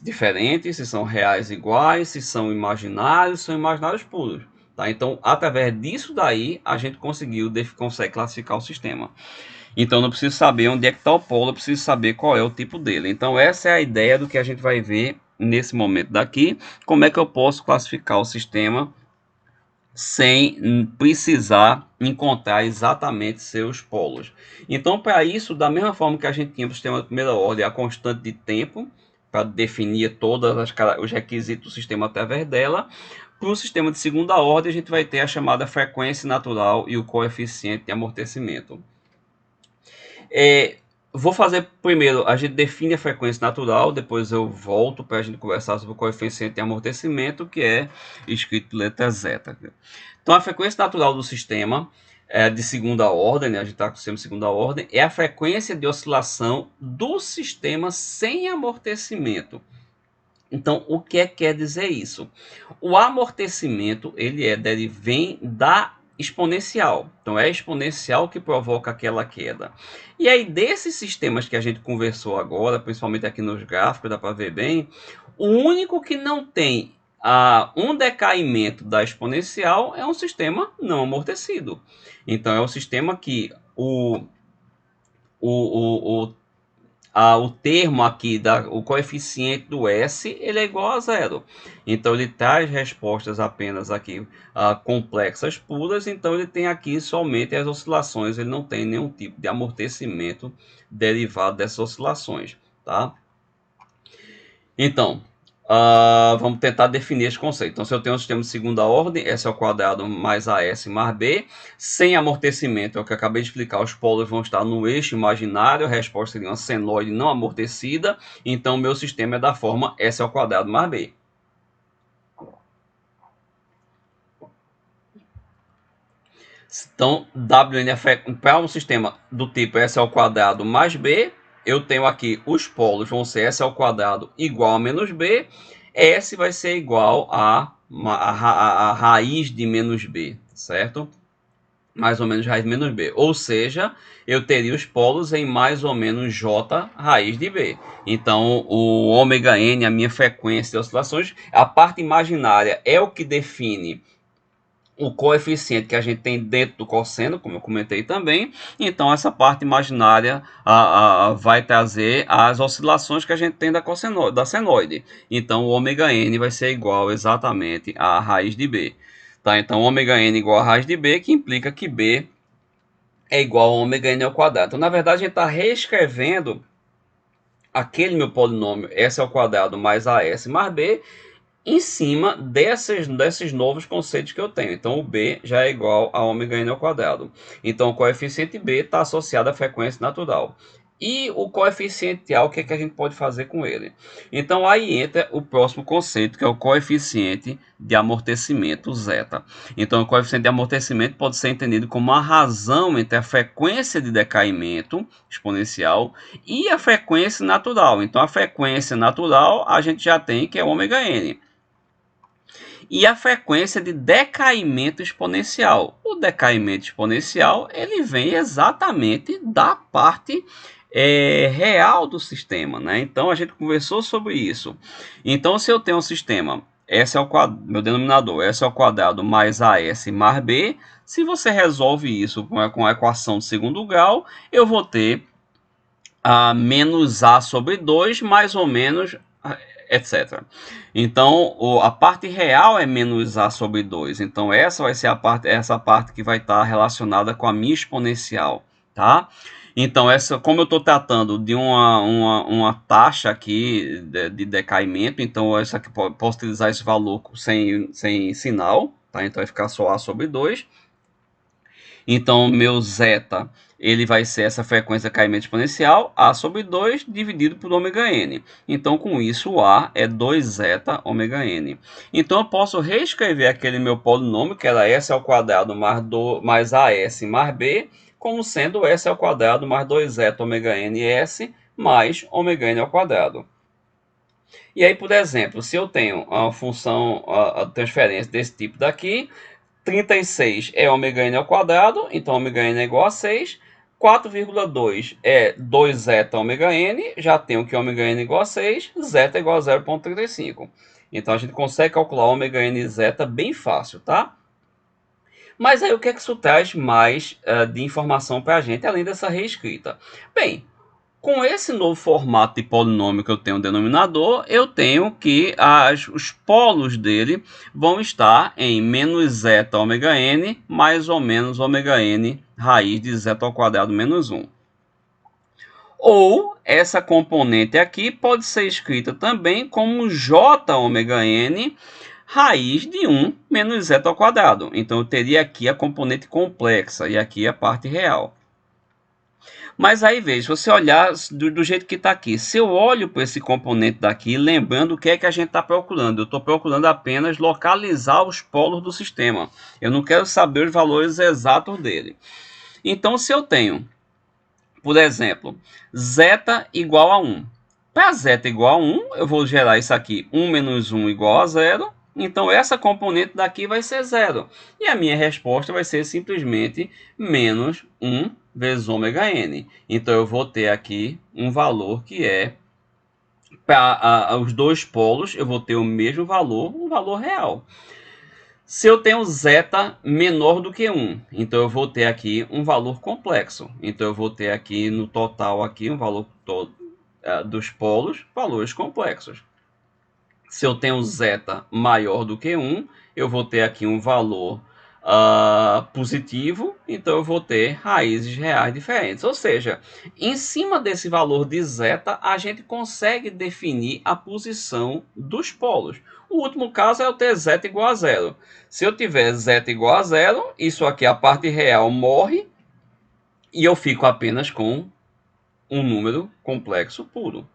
diferentes, se são reais iguais, se são imaginários puros. Tá? Então, através disso daí, a gente consegue classificar o sistema. Então, não preciso saber onde é que está o polo, eu preciso saber qual é o tipo dele. Então, essa é a ideia do que a gente vai ver nesse momento daqui. Como é que eu posso classificar o sistema sem precisar encontrar exatamente seus polos. Então, para isso, da mesma forma que a gente tinha para o sistema de primeira ordem, a constante de tempo, para definir todos os requisitos do sistema através dela, para o sistema de segunda ordem, a gente vai ter a chamada frequência natural e o coeficiente de amortecimento. Vou fazer primeiro, a gente define a frequência natural, depois eu volto para a gente conversar sobre o coeficiente de amortecimento, que é escrito letra zeta. Então, a frequência natural do sistema de segunda ordem, né? A gente está com o sistema de segunda ordem, é a frequência de oscilação do sistema sem amortecimento. Então, o que quer dizer isso? O amortecimento ele vem da exponencial. Então, é a exponencial que provoca aquela queda. E aí, desses sistemas que a gente conversou agora, principalmente aqui nos gráficos, dá para ver bem, o único que não tem um decaimento da exponencial é um sistema não amortecido. Então, é o sistema que o o termo aqui, o coeficiente do S, ele é igual a zero. Então, ele traz respostas apenas aqui complexas puras, então ele tem aqui somente as oscilações, ele não tem nenhum tipo de amortecimento derivado dessas oscilações, tá? Então, vamos tentar definir esse conceito. Então, se eu tenho um sistema de segunda ordem, S ao quadrado mais AS mais B, sem amortecimento, é o que eu acabei de explicar, os polos vão estar no eixo imaginário, a resposta seria uma senoide não amortecida, então meu sistema é da forma S ao quadrado mais B. Então, Wn para um sistema do tipo S ao quadrado mais B, eu tenho aqui os polos vão ser S ao quadrado igual a menos B, S vai ser igual a raiz de menos B, certo? Mais ou menos raiz de menos B. Ou seja, eu teria os polos em mais ou menos J raiz de B. Então, o ômega N, a minha frequência de oscilações, a parte imaginária é o que define o coeficiente que a gente tem dentro do cosseno, como eu comentei também. Então, essa parte imaginária vai trazer as oscilações que a gente tem da senoide. Então, o ômega n vai ser igual exatamente a raiz de B. Tá? Então, ômega n igual a raiz de B, que implica que B é igual a ômega n ao quadrado. Então, na verdade, a gente está reescrevendo aquele meu polinômio S ao quadrado mais AS mais B em cima desses novos conceitos que eu tenho. Então, o B já é igual a ômega n ao quadrado. Então, o coeficiente B está associado à frequência natural. E o coeficiente A, o que, é que a gente pode fazer com ele? Então, aí entra o próximo conceito, que é o coeficiente de amortecimento, zeta. Então, o coeficiente de amortecimento pode ser entendido como a razão entre a frequência de decaimento exponencial e a frequência natural. Então, a frequência natural a gente já tem, que é ômega n. E a frequência de decaimento exponencial. O decaimento exponencial ele vem exatamente da parte real do sistema, né? Então a gente conversou sobre isso. Então se eu tenho um sistema S ao quadrado, meu denominador S ao quadrado mais AS mais B, se você resolve isso com a equação de segundo grau, eu vou ter menos A sobre 2 mais ou menos etc. Então, a parte real é menos A sobre 2. Então, essa vai ser essa parte que vai estar relacionada com a minha exponencial, tá? Então, como eu estou tratando de uma taxa aqui de decaimento, então essa aqui posso utilizar esse valor sem sinal, tá? Então, vai ficar só A sobre 2. Então, meu zeta ele vai ser essa frequência de caimento exponencial, A sobre 2, dividido por ômega n. Então, com isso, o A é 2 zeta ômega n. Então, eu posso reescrever aquele meu polinômio, que era S ao quadrado mais AS mais B, como sendo S ao quadrado mais 2 zeta ômega n S mais ômega n ao quadrado. E aí, por exemplo, se eu tenho uma função, a transferência desse tipo daqui, 36 é ômega n ao quadrado, então ômega n é igual a 6. 4,2 é 2 zeta ômega n, já tenho que ômega n é igual a 6, zeta é igual a 0,35. Então a gente consegue calcular ômega n zeta bem fácil, tá? Mas aí o que é que isso traz mais de informação para a gente, além dessa reescrita? Bem, com esse novo formato de polinômio que eu tenho no denominador, eu tenho que os polos dele vão estar em menos zeta ômega n mais ou menos ômega n raiz de zeta ao quadrado menos 1. Ou essa componente aqui pode ser escrita também como j ômega n raiz de 1 menos zeta ao quadrado. Então eu teria aqui a componente complexa e aqui a parte real. Mas aí veja, se você olhar do jeito que está aqui, se eu olho para esse componente daqui, lembrando o que é que a gente está procurando, eu estou procurando apenas localizar os polos do sistema. Eu não quero saber os valores exatos dele. Então, se eu tenho, por exemplo, zeta igual a 1. Para zeta igual a 1, eu vou gerar isso aqui, 1 menos 1 igual a 0. Então, essa componente daqui vai ser 0. E a minha resposta vai ser simplesmente menos 1 vezes ômega n. Então, eu vou ter aqui um valor que é, para os dois polos, eu vou ter o mesmo valor, um valor real. Se eu tenho zeta menor do que 1, então eu vou ter aqui um valor complexo. Então, eu vou ter aqui no total aqui um valor todo dos polos, valores complexos. Se eu tenho zeta maior do que 1, eu vou ter aqui um valor positivo, então eu vou ter raízes reais diferentes. Ou seja, em cima desse valor de zeta, a gente consegue definir a posição dos polos. O último caso é eu ter zeta igual a zero. Se eu tiver zeta igual a zero, isso aqui, a parte real, morre e eu fico apenas com um número complexo puro.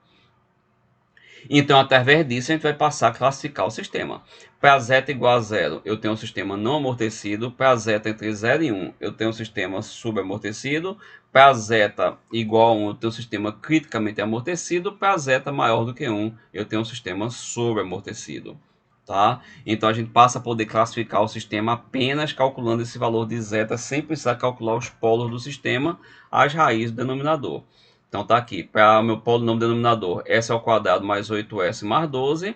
Então, através disso, a gente vai passar a classificar o sistema. Para zeta igual a zero, eu tenho um sistema não amortecido. Para zeta entre 0 e 1, eu tenho um sistema subamortecido. Para zeta igual a 1, eu tenho um sistema criticamente amortecido. Para zeta maior do que 1, eu tenho um sistema sobreamortecido. Tá? Então, a gente passa a poder classificar o sistema apenas calculando esse valor de zeta, sem precisar calcular os polos do sistema, as raízes do denominador. Então tá aqui, para o meu polinômio denominador, s ao quadrado mais 8s mais 12.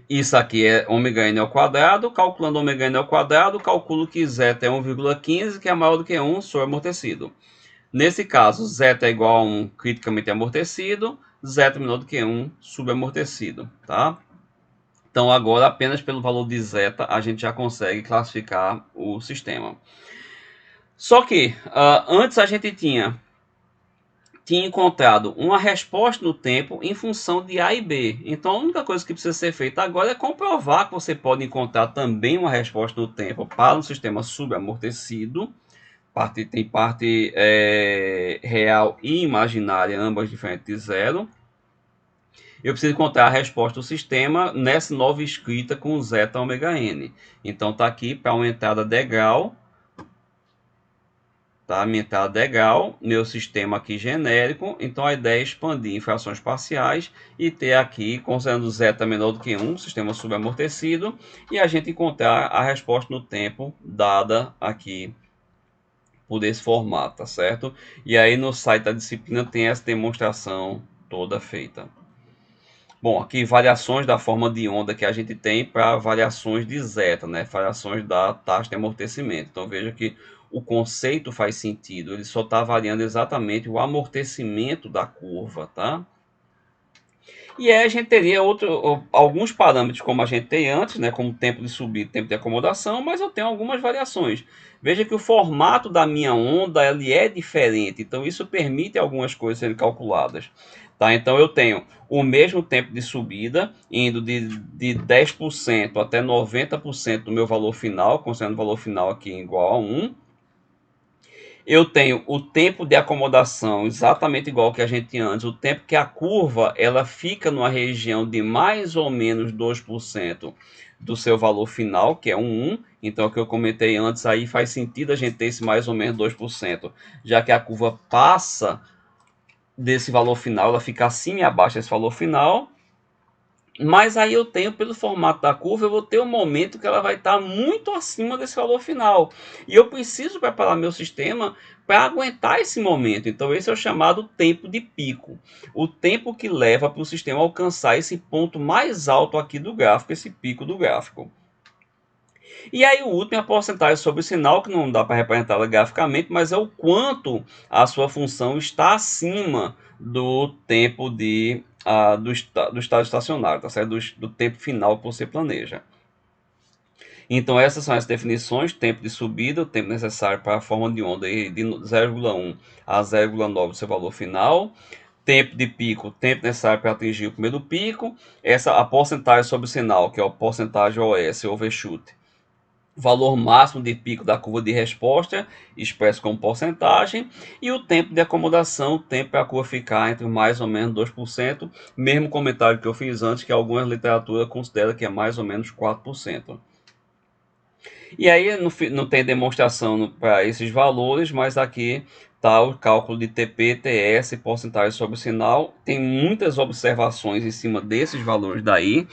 Isso aqui é ômega n ao quadrado. Calculando ômega n ao quadrado, calculo que zeta é 1,15, que é maior do que 1, sou amortecido. Nesse caso, zeta é igual a 1, criticamente amortecido. Zeta menor do que 1, subamortecido. Tá? Então agora, apenas pelo valor de zeta, a gente já consegue classificar o sistema. Só que, antes a gente tinha encontrado uma resposta no tempo em função de A e B. Então, a única coisa que precisa ser feita agora é comprovar que você pode encontrar também uma resposta no tempo para um sistema subamortecido. Tem parte real e imaginária, ambas diferentes de zero. Eu preciso encontrar a resposta do sistema nessa nova escrita com zeta ômega n. Então, está aqui para uma entrada degrau. Tá? Minha entrada degrau, meu sistema aqui genérico. Então a ideia é expandir em frações parciais e ter aqui, considerando zeta menor do que 1, sistema subamortecido, e a gente encontrar a resposta no tempo dada aqui por esse formato, tá certo? E aí no site da disciplina tem essa demonstração toda feita. Bom, aqui variações da forma de onda que a gente tem para variações de zeta, né? Variações da taxa de amortecimento. Então veja que o conceito faz sentido, ele só está variando exatamente o amortecimento da curva, tá? E aí a gente teria alguns parâmetros como a gente tem antes, né? Como tempo de subida, tempo de acomodação, mas eu tenho algumas variações. Veja que o formato da minha onda ele é diferente, então isso permite algumas coisas serem calculadas. Tá? Então eu tenho o mesmo tempo de subida, indo de 10% até 90% do meu valor final, considerando o valor final aqui igual a 1. Eu tenho o tempo de acomodação exatamente igual que a gente tinha antes, o tempo que a curva ela fica numa região de mais ou menos 2% do seu valor final, que é um 1. Então, o que eu comentei antes aí faz sentido a gente ter esse mais ou menos 2%, já que a curva passa desse valor final, ela fica acima e abaixo desse valor final. Mas aí eu tenho, pelo formato da curva, eu vou ter um momento que ela vai estar muito acima desse valor final. E eu preciso preparar meu sistema para aguentar esse momento. Então esse é o chamado tempo de pico. O tempo que leva para o sistema alcançar esse ponto mais alto aqui do gráfico, esse pico do gráfico. E aí o último é a porcentagem sobre o sinal, que não dá para representá-la graficamente, mas é o quanto a sua função está acima do tempo do estado estacionário, tá certo? Do tempo final que você planeja. Então essas são as definições: tempo de subida, o tempo necessário para a forma de onda de 0,1 a 0,9 do seu valor final. Tempo de pico, tempo necessário para atingir o primeiro pico. A porcentagem sobre o sinal, que é a porcentagem OS, overshoot, valor máximo de pico da curva de resposta, expresso como porcentagem, e o tempo de acomodação, o tempo para a curva ficar entre mais ou menos 2%, mesmo comentário que eu fiz antes, que algumas literaturas consideram que é mais ou menos 4%. E aí não tem demonstração para esses valores, mas aqui está o cálculo de TP, TS, porcentagem sobre o sinal. Tem muitas observações em cima desses valores daí.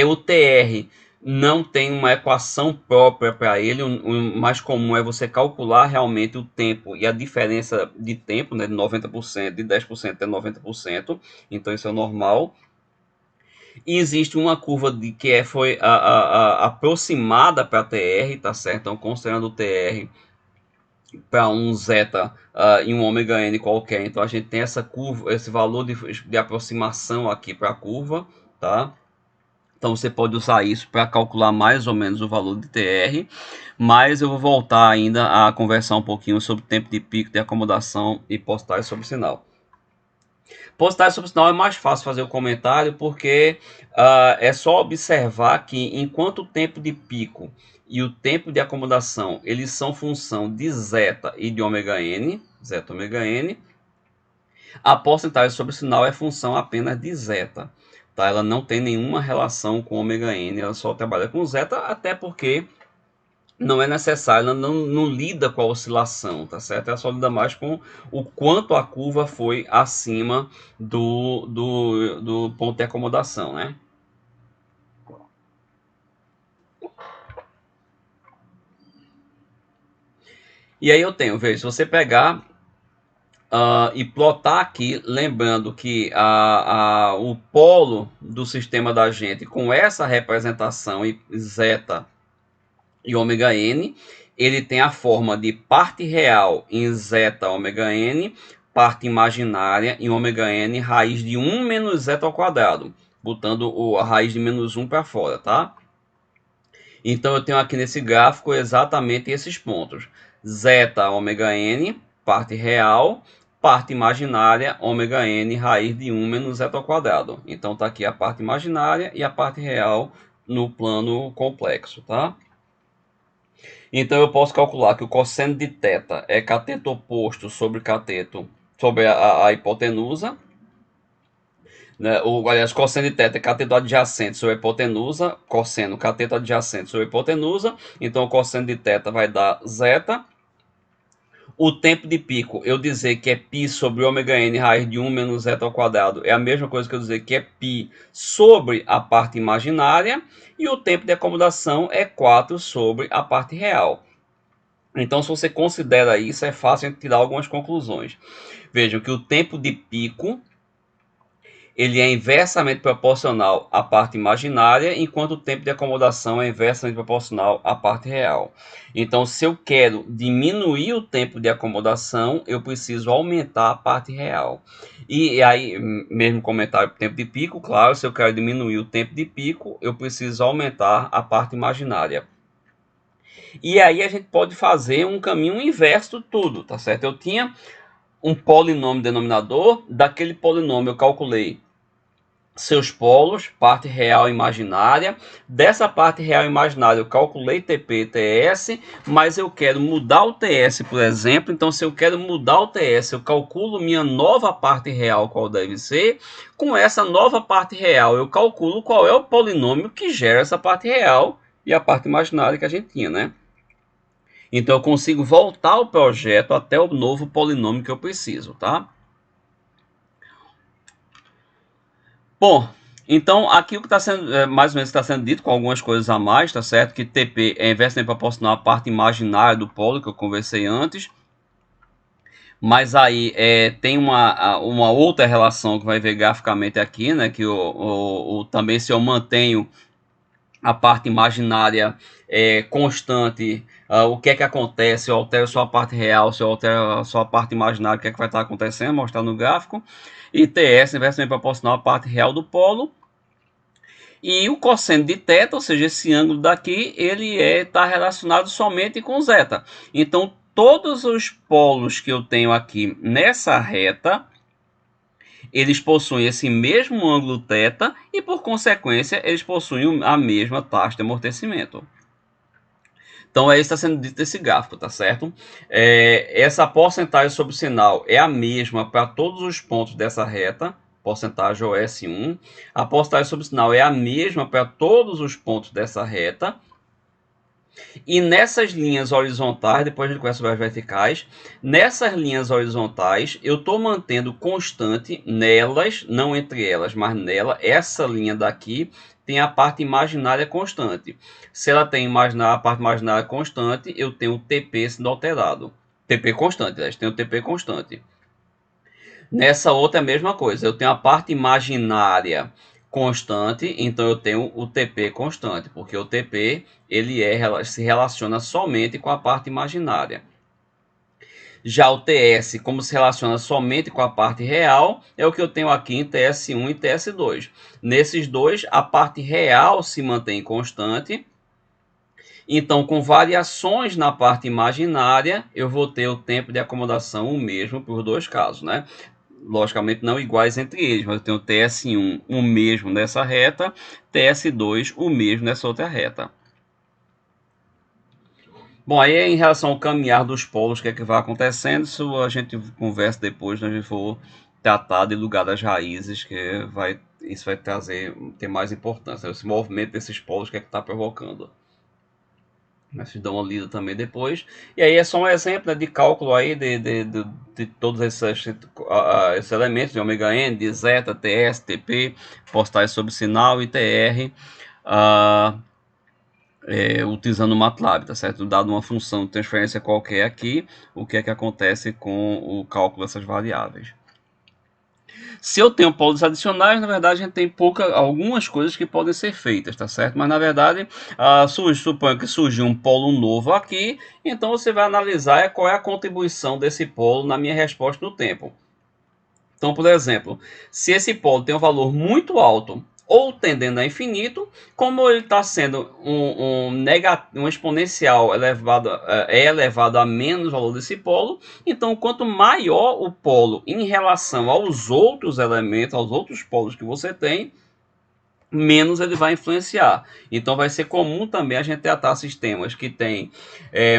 O TR não tem uma equação própria para ele. O mais comum é você calcular realmente o tempo e a diferença de tempo, né, de 90%, de 10% até 90%. Então isso é normal. E existe uma curva que foi aproximada para TR, tá certo? Então, considerando o TR para um zeta e um ômega n qualquer, então a gente tem essa curva, esse valor de aproximação aqui para a curva, tá? Então você pode usar isso para calcular mais ou menos o valor de TR, mas eu vou voltar ainda a conversar um pouquinho sobre o tempo de pico de acomodação e postagem sobre sinal. Postagem sobre sinal é mais fácil fazer o comentário porque é só observar que enquanto o tempo de pico e o tempo de acomodação eles são função de zeta e de ômega n, zeta ômega n, a porcentagem sobre sinal é função apenas de zeta. Tá? Ela não tem nenhuma relação com ômega n, ela só trabalha com zeta, até porque não é necessário, ela não lida com a oscilação, tá certo? Ela só lida mais com o quanto a curva foi acima do ponto de acomodação, né? E aí eu tenho, veja, se você pegar e plotar aqui, lembrando que o polo do sistema da gente com essa representação zeta e ômega n, ele tem a forma de parte real em zeta ômega n, parte imaginária em ômega n, raiz de 1 menos zeta ao quadrado, botando a raiz de menos 1 para fora, tá? Então eu tenho aqui nesse gráfico exatamente esses pontos. Zeta ômega n, parte real, parte imaginária, ômega n, raiz de 1 menos zeta ao quadrado. Então está aqui a parte imaginária e a parte real no plano complexo, tá? Então eu posso calcular que o cosseno de θ é cateto oposto sobre cateto sobre a hipotenusa, né? Aliás, cosseno de θ é cateto adjacente sobre a hipotenusa, cosseno cateto adjacente sobre a hipotenusa, então o cosseno de θ vai dar zeta. O tempo de pico, eu dizer que é π sobre ômega n raiz de 1 menos zeta ao quadrado, é a mesma coisa que eu dizer que é π sobre a parte imaginária, e o tempo de acomodação é 4 sobre a parte real. Então, se você considera isso, é fácil a gente tirar algumas conclusões. Vejam que o tempo de pico ele é inversamente proporcional à parte imaginária, enquanto o tempo de acomodação é inversamente proporcional à parte real. Então, se eu quero diminuir o tempo de acomodação, eu preciso aumentar a parte real. E aí, mesmo comentário tempo de pico, claro, se eu quero diminuir o tempo de pico, eu preciso aumentar a parte imaginária. E aí a gente pode fazer um caminho inverso de tudo, tá certo? Eu tinha um polinômio denominador, daquele polinômio eu calculei seus polos, parte real e imaginária. Dessa parte real e imaginária eu calculei TP e TS, mas eu quero mudar o TS, por exemplo. Então, se eu quero mudar o TS, eu calculo minha nova parte real, qual deve ser. Com essa nova parte real, eu calculo qual é o polinômio que gera essa parte real e a parte imaginária que a gente tinha, né? Então eu consigo voltar o projeto até o novo polinômio que eu preciso, tá? Bom, então aqui o que está sendo, mais ou menos está sendo dito com algumas coisas a mais, tá certo? Que TP é inversamente proporcional à parte imaginária do polo que eu conversei antes. Mas aí tem uma outra relação que vai ver graficamente aqui, né? Que também se eu mantenho a parte imaginária constante, o que é que acontece, se eu altero só a parte real, se eu altero só a parte imaginária, o que é que vai estar acontecendo, mostrar no gráfico. E TS inversamente proporcional à parte real do polo. E o cosseno de θ, ou seja, esse ângulo daqui, ele está relacionado somente com zeta. Então, todos os polos que eu tenho aqui nessa reta, eles possuem esse mesmo ângulo θ e, por consequência, eles possuem a mesma taxa de amortecimento. Então, é isso que está sendo dito desse gráfico, tá certo? Essa porcentagem sobre o sinal é a mesma para todos os pontos dessa reta, porcentagem OS1. A porcentagem sobre o sinal é a mesma para todos os pontos dessa reta. E nessas linhas horizontais, depois a gente conhece sobre as verticais, nessas linhas horizontais, eu estou mantendo constante nelas, não entre elas, mas nela, essa linha daqui tem a parte imaginária constante. Se ela tem a parte imaginária constante, eu tenho o TP sendo alterado. TP constante, aliás, tem o TP constante. Nessa outra é a mesma coisa, eu tenho a parte imaginária constante, então eu tenho o TP constante, porque o TP ele se relaciona somente com a parte imaginária. Já o TS, como se relaciona somente com a parte real, é o que eu tenho aqui em TS1 e TS2. Nesses dois, a parte real se mantém constante. Então, com variações na parte imaginária, eu vou ter o tempo de acomodação o mesmo para os dois casos, né? Logicamente não iguais entre eles, mas eu tenho TS1 o mesmo nessa reta, TS2 o mesmo nessa outra reta. Bom, aí em relação ao caminhar dos polos, o que é que vai acontecendo, isso a gente conversa depois, quando a gente for tratar de lugar das raízes, isso vai ter mais importância, esse movimento desses polos, o que é que está provocando. Mas vocês dão uma lida também depois. E aí é só um exemplo, né, de cálculo aí de todos esses elementos de ômega n, de zeta, TS, TP, postais sobre sinal e TR, utilizando o MATLAB, tá certo? Dado uma função de transferência qualquer aqui, o que é que acontece com o cálculo dessas variáveis. Se eu tenho polos adicionais, na verdade a gente tem algumas coisas que podem ser feitas, tá certo? Mas na verdade, suponho que surgiu um polo novo aqui, então você vai analisar qual é a contribuição desse polo na minha resposta no tempo. Então, por exemplo, se esse polo tem um valor muito alto ou tendendo a infinito, como ele está sendo um exponencial elevado a menos valor desse polo, então quanto maior o polo em relação aos outros elementos, aos outros polos que você tem, menos ele vai influenciar. Então vai ser comum também a gente tratar sistemas que tem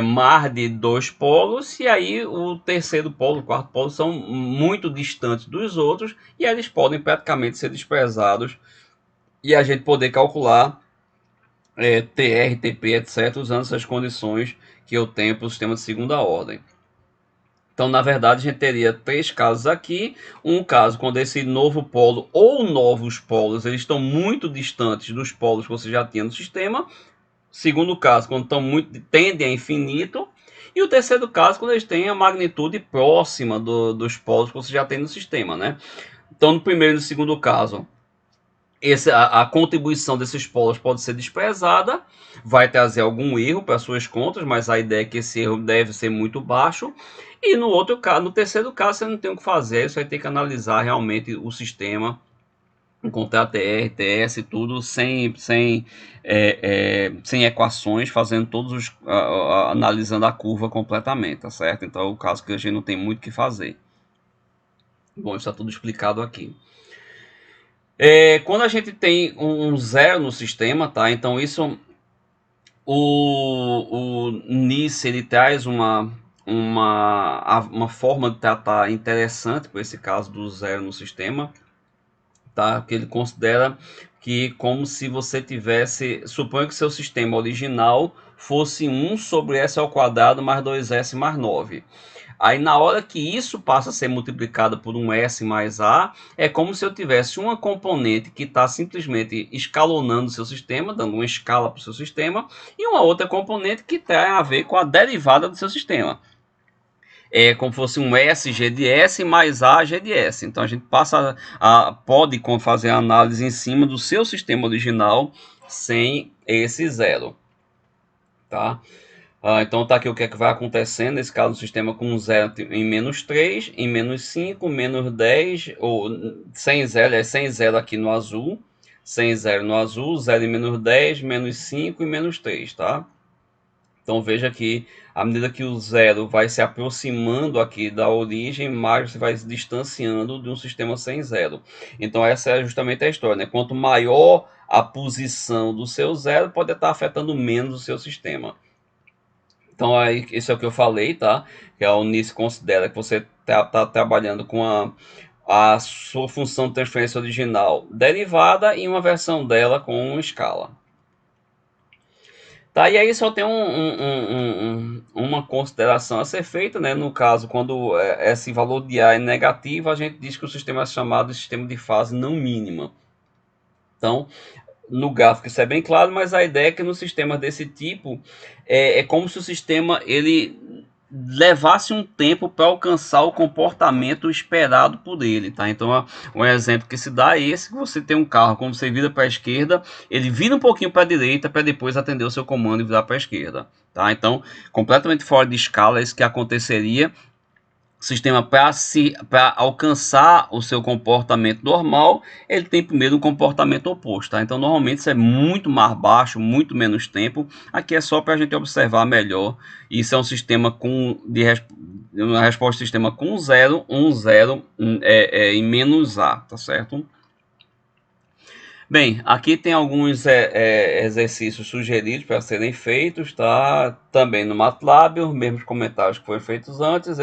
mais de dois polos, e aí o terceiro polo, o quarto polo são muito distantes dos outros, e eles podem praticamente ser desprezados, e a gente poder calcular TR, TP, etc., usando essas condições que eu tenho para o sistema de segunda ordem. Então, na verdade, a gente teria três casos aqui. Um caso quando esse novo polo ou novos polos eles estão muito distantes dos polos que você já tinha no sistema. Segundo caso, quando tendem a infinito. E o terceiro caso, quando eles têm a magnitude próxima dos polos que você já tem no sistema, né? Então, no primeiro e no segundo caso, a contribuição desses polos pode ser desprezada, vai trazer algum erro para suas contas, mas a ideia é que esse erro deve ser muito baixo. E no outro caso, no terceiro caso, você não tem o que fazer, você vai ter que analisar realmente o sistema, encontrar TR, TS, tudo sem equações, fazendo analisando a curva completamente, tá certo? Então é o caso que a gente não tem muito o que fazer. Bom, isso está tudo explicado aqui. Quando a gente tem um zero no sistema, tá? Então isso, o NIS ele traz uma forma de tratar interessante por esse caso do zero no sistema, tá? Que ele considera que como se você tivesse, suponha que seu sistema original fosse 1 sobre s ao quadrado mais 2s mais 9. Aí na hora que isso passa a ser multiplicado por um S mais A, é como se eu tivesse uma componente que está simplesmente escalonando o seu sistema, dando uma escala para o seu sistema, e uma outra componente que tem a ver com a derivada do seu sistema. É como se fosse um S G de S mais A G de S. Então a gente pode fazer a análise em cima do seu sistema original sem esse zero. Tá? Então tá aqui o que é que vai acontecendo nesse caso, o sistema com 0 em menos 3, em menos 5, menos 10, ou sem 0, sem 0 aqui no azul, sem 0 no azul, 0 em menos 10, menos 5 e menos 3, tá? Então veja que à medida que o zero vai se aproximando aqui da origem, mais você vai se distanciando de um sistema sem zero. Então essa é justamente a história, né? Quanto maior a posição do seu zero, pode estar afetando menos o seu sistema. Então aí, isso é o que eu falei, tá? Que a Unice considera que você tá trabalhando com a sua função de transferência original derivada em uma versão dela com escala. Tá, e aí só tem uma consideração a ser feita, né? No caso, quando esse valor de A é negativo, a gente diz que o sistema é chamado de sistema de fase não mínima. Então, no gráfico isso é bem claro, mas a ideia é que no sistema desse tipo é como se o sistema ele levasse um tempo para alcançar o comportamento esperado por ele, tá? Então, um exemplo que se dá é esse, que você tem um carro, quando você vira para a esquerda, ele vira um pouquinho para a direita para depois atender o seu comando e virar para a esquerda, tá? Então, completamente fora de escala, é isso que aconteceria. O sistema, para alcançar o seu comportamento normal, ele tem primeiro um comportamento oposto, tá? Então normalmente isso é muito mais baixo, muito menos tempo. Aqui é só para a gente observar melhor. Isso é um sistema uma resposta de sistema com 0, 1, 0 em menos A, tá certo? Bem, aqui tem alguns exercícios sugeridos para serem feitos, tá? Também no MATLAB, os mesmos comentários que foram feitos antes.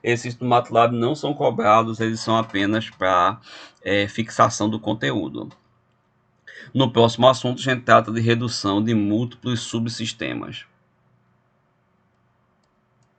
Esses do MATLAB não são cobrados, eles são apenas para fixação do conteúdo. No próximo assunto, a gente trata de redução de múltiplos subsistemas.